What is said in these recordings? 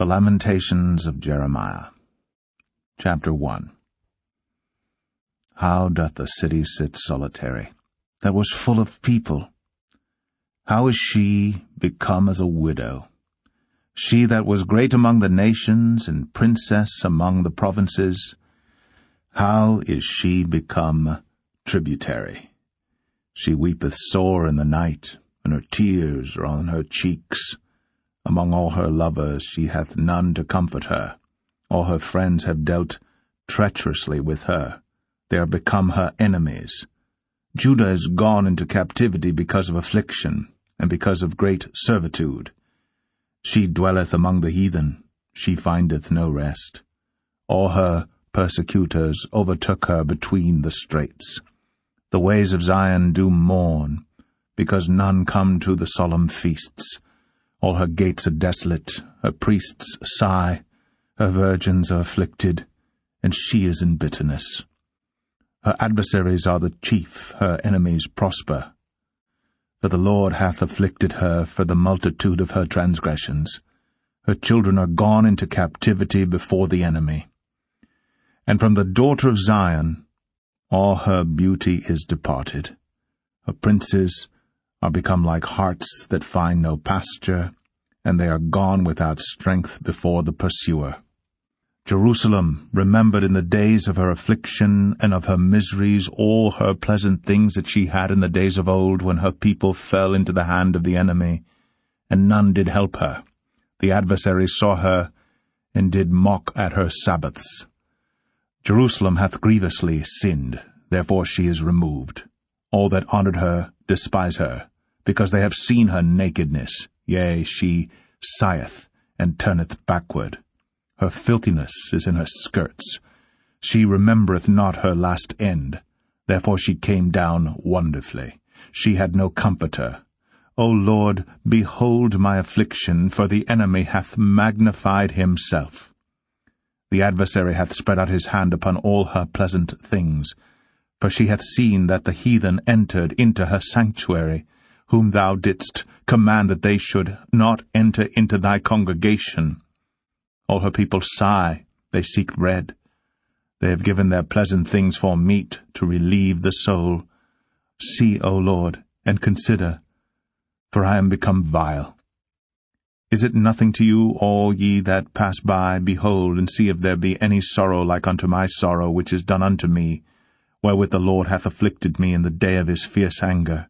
The Lamentations of Jeremiah. Chapter 1. How doth the city sit solitary, that was full of people? How is she become as a widow? She that was great among the nations, and princess among the provinces, how is she become tributary? She weepeth sore in the night, and her tears are on her cheeks. Among all her lovers she hath none to comfort her. All her friends have dealt treacherously with her. They are become her enemies. Judah is gone into captivity because of affliction, and because of great servitude. She dwelleth among the heathen, she findeth no rest. All her persecutors overtook her between the straits. The ways of Zion do mourn, because none come to the solemn feasts. All her gates are desolate, her priests sigh, her virgins are afflicted, and she is in bitterness. Her adversaries are the chief, her enemies prosper. For the Lord hath afflicted her for the multitude of her transgressions. Her children are gone into captivity before the enemy. And from the daughter of Zion all her beauty is departed. Her princes are become like harts that find no pasture, and they are gone without strength before the pursuer. Jerusalem remembered in the days of her affliction and of her miseries all her pleasant things that she had in the days of old, when her people fell into the hand of the enemy, and none did help her. The adversaries saw her, and did mock at her Sabbaths. Jerusalem hath grievously sinned, therefore she is removed. All that honoured her despise her, because they have seen her nakedness. Yea, she sigheth, and turneth backward. Her filthiness is in her skirts. She remembereth not her last end. Therefore she came down wonderfully. She had no comforter. O Lord, behold my affliction, for the enemy hath magnified himself. The adversary hath spread out his hand upon all her pleasant things. For she hath seen that the heathen entered into her sanctuary, whom thou didst command that they should not enter into thy congregation. All her people sigh, they seek bread. They have given their pleasant things for meat, to relieve the soul. See, O Lord, and consider, for I am become vile. Is it nothing to you, all ye that pass by? Behold, and see if there be any sorrow like unto my sorrow, which is done unto me, wherewith the Lord hath afflicted me in the day of his fierce anger.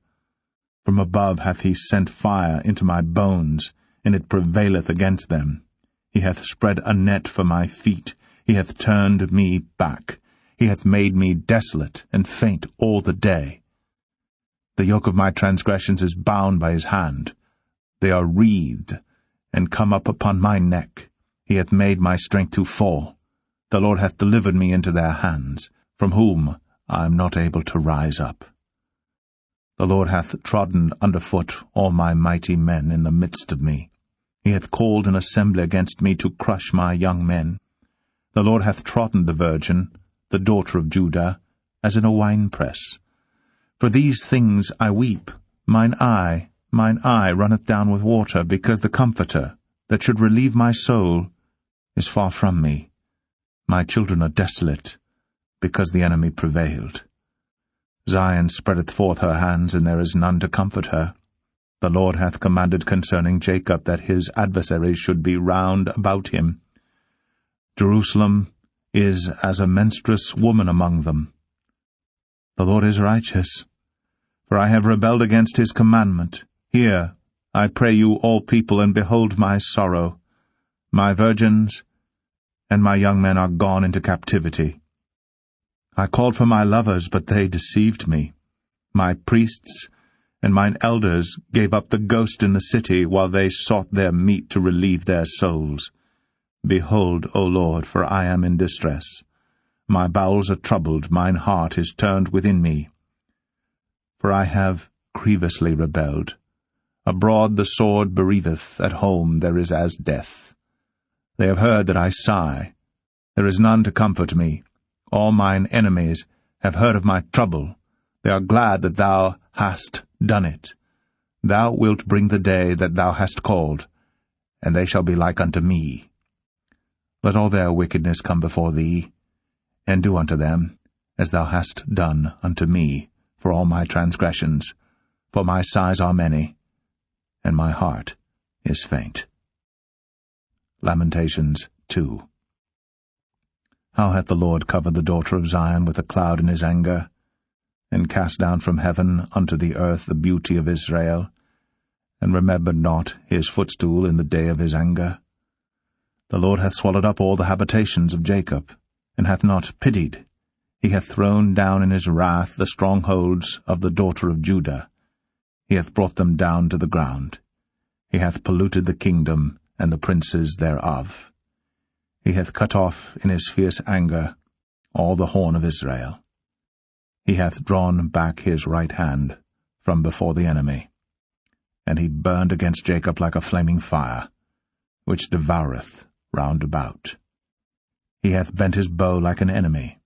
From above hath he sent fire into my bones, and it prevaileth against them. He hath spread a net for my feet, he hath turned me back. He hath made me desolate and faint all the day. The yoke of my transgressions is bound by his hand. They are wreathed, and come up upon my neck. He hath made my strength to fall. The Lord hath delivered me into their hands, from whom I am not able to rise up. The Lord hath trodden under foot all my mighty men in the midst of me. He hath called an assembly against me to crush my young men. The Lord hath trodden the virgin, the daughter of Judah, as in a winepress. For these things I weep. Mine eye runneth down with water, because the Comforter, that should relieve my soul, is far from me. My children are desolate, because the enemy prevailed. Zion spreadeth forth her hands, and there is none to comfort her. The Lord hath commanded concerning Jacob that his adversaries should be round about him. Jerusalem is as a menstruous woman among them. The Lord is righteous, for I have rebelled against his commandment. Hear, I pray you, all people, and behold my sorrow. My virgins and my young men are gone into captivity. I called for my lovers, but they deceived me. My priests and mine elders gave up the ghost in the city, while they sought their meat to relieve their souls. Behold, O Lord, for I am in distress. My bowels are troubled, mine heart is turned within me. For I have grievously rebelled. Abroad the sword bereaveth, at home there is as death. They have heard that I sigh. There is none to comfort me. All mine enemies have heard of my trouble. They are glad that thou hast done it. Thou wilt bring the day that thou hast called, and they shall be like unto me. Let all their wickedness come before thee, and do unto them as thou hast done unto me for all my transgressions, for my sighs are many, and my heart is faint. Lamentations 2. How hath the Lord covered the daughter of Zion with a cloud in his anger, and cast down from heaven unto the earth the beauty of Israel, and remembered not his footstool in the day of his anger? The Lord hath swallowed up all the habitations of Jacob, and hath not pitied. He hath thrown down in his wrath the strongholds of the daughter of Judah. He hath brought them down to the ground. He hath polluted the kingdom and the princes thereof. He hath cut off in his fierce anger all the horn of Israel. He hath drawn back his right hand from before the enemy. And he burned against Jacob like a flaming fire, which devoureth round about. He hath bent his bow like an enemy.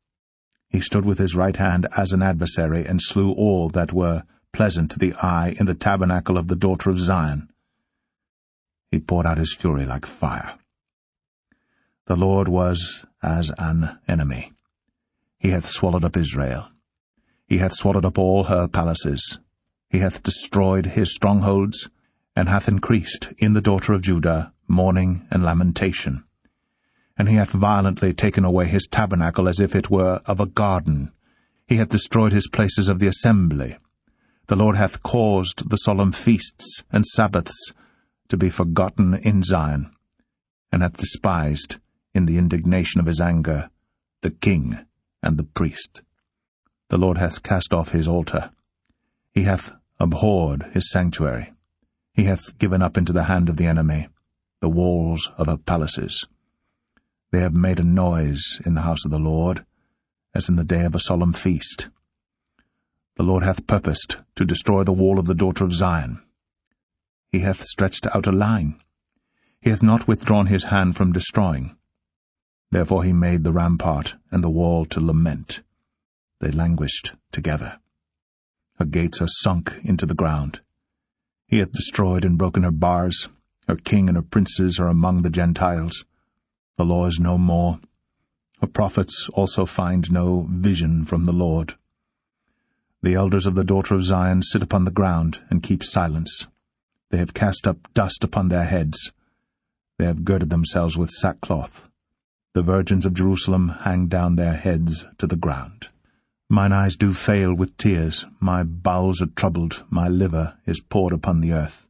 He stood with his right hand as an adversary, and slew all that were pleasant to the eye in the tabernacle of the daughter of Zion. He poured out his fury like fire. The Lord was as an enemy. He hath swallowed up Israel. He hath swallowed up all her palaces. He hath destroyed his strongholds, and hath increased in the daughter of Judah mourning and lamentation. And he hath violently taken away his tabernacle as if it were of a garden. He hath destroyed his places of the assembly. The Lord hath caused the solemn feasts and Sabbaths to be forgotten in Zion, and hath despised, in the indignation of his anger, the king and the priest. The Lord hath cast off his altar. He hath abhorred his sanctuary. He hath given up into the hand of the enemy the walls of her palaces. They have made a noise in the house of the Lord, as in the day of a solemn feast. The Lord hath purposed to destroy the wall of the daughter of Zion. He hath stretched out a line. He hath not withdrawn his hand from destroying. Therefore he made the rampart and the wall to lament. They languished together. Her gates are sunk into the ground. He hath destroyed and broken her bars. Her king and her princes are among the Gentiles. The law is no more. Her prophets also find no vision from the Lord. The elders of the daughter of Zion sit upon the ground and keep silence. They have cast up dust upon their heads. They have girded themselves with sackcloth. The virgins of Jerusalem hang down their heads to the ground. Mine eyes do fail with tears, my bowels are troubled, my liver is poured upon the earth.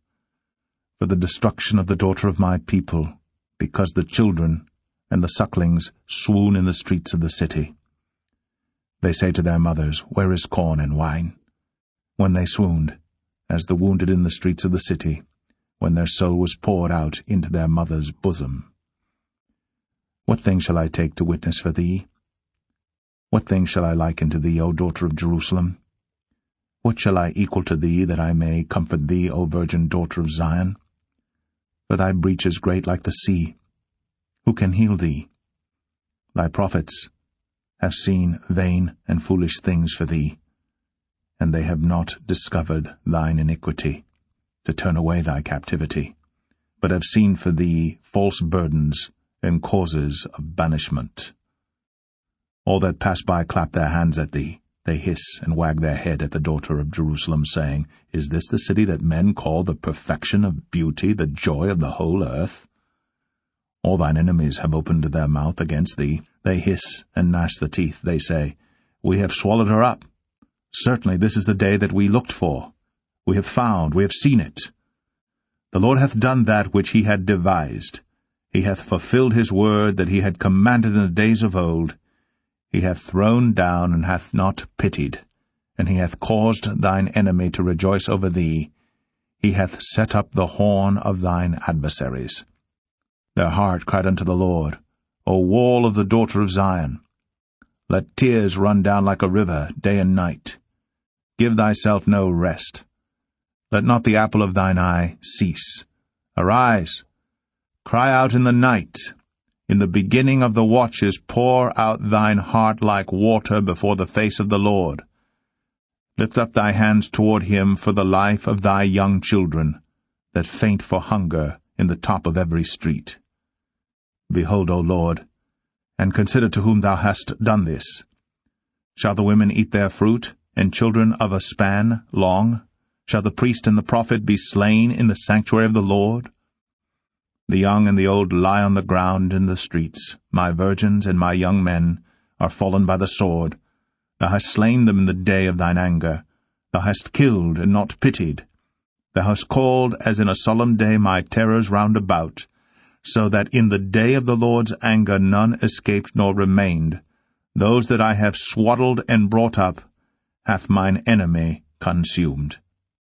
For the destruction of the daughter of my people, because the children and the sucklings swoon in the streets of the city. They say to their mothers, Where is corn and wine? When they swooned, as the wounded in the streets of the city, when their soul was poured out into their mother's bosom. What thing shall I take to witness for thee? What thing shall I liken to thee, O daughter of Jerusalem? What shall I equal to thee, that I may comfort thee, O virgin daughter of Zion? For thy breach is great like the sea. Who can heal thee? Thy prophets have seen vain and foolish things for thee, and they have not discovered thine iniquity, to turn away thy captivity, but have seen for thee false burdens and causes of banishment. All that pass by clap their hands at thee. They hiss and wag their head at the daughter of Jerusalem, saying, Is this the city that men call the perfection of beauty, the joy of the whole earth? All thine enemies have opened their mouth against thee. They hiss and gnash the teeth. They say, We have swallowed her up. Certainly this is the day that we looked for. We have found, we have seen it. The Lord hath done that which he had devised. He hath fulfilled his word that he had commanded in the days of old. He hath thrown down and hath not pitied, and he hath caused thine enemy to rejoice over thee. He hath set up the horn of thine adversaries. Their heart cried unto the Lord, O wall of the daughter of Zion. Let tears run down like a river, day and night. Give thyself no rest. Let not the apple of thine eye cease. Arise, cry out in the night. In the beginning of the watches pour out thine heart like water before the face of the Lord. Lift up thy hands toward him for the life of thy young children, that faint for hunger in the top of every street. Behold, O Lord, and consider to whom thou hast done this. Shall the women eat their fruit, and children of a span long? Shall the priest and the prophet be slain in the sanctuary of the Lord? The young and the old lie on the ground in the streets. My virgins and my young men are fallen by the sword. Thou hast slain them in the day of thine anger. Thou hast killed and not pitied. Thou hast called as in a solemn day my terrors round about, so that in the day of the Lord's anger none escaped nor remained. Those that I have swaddled and brought up hath mine enemy consumed.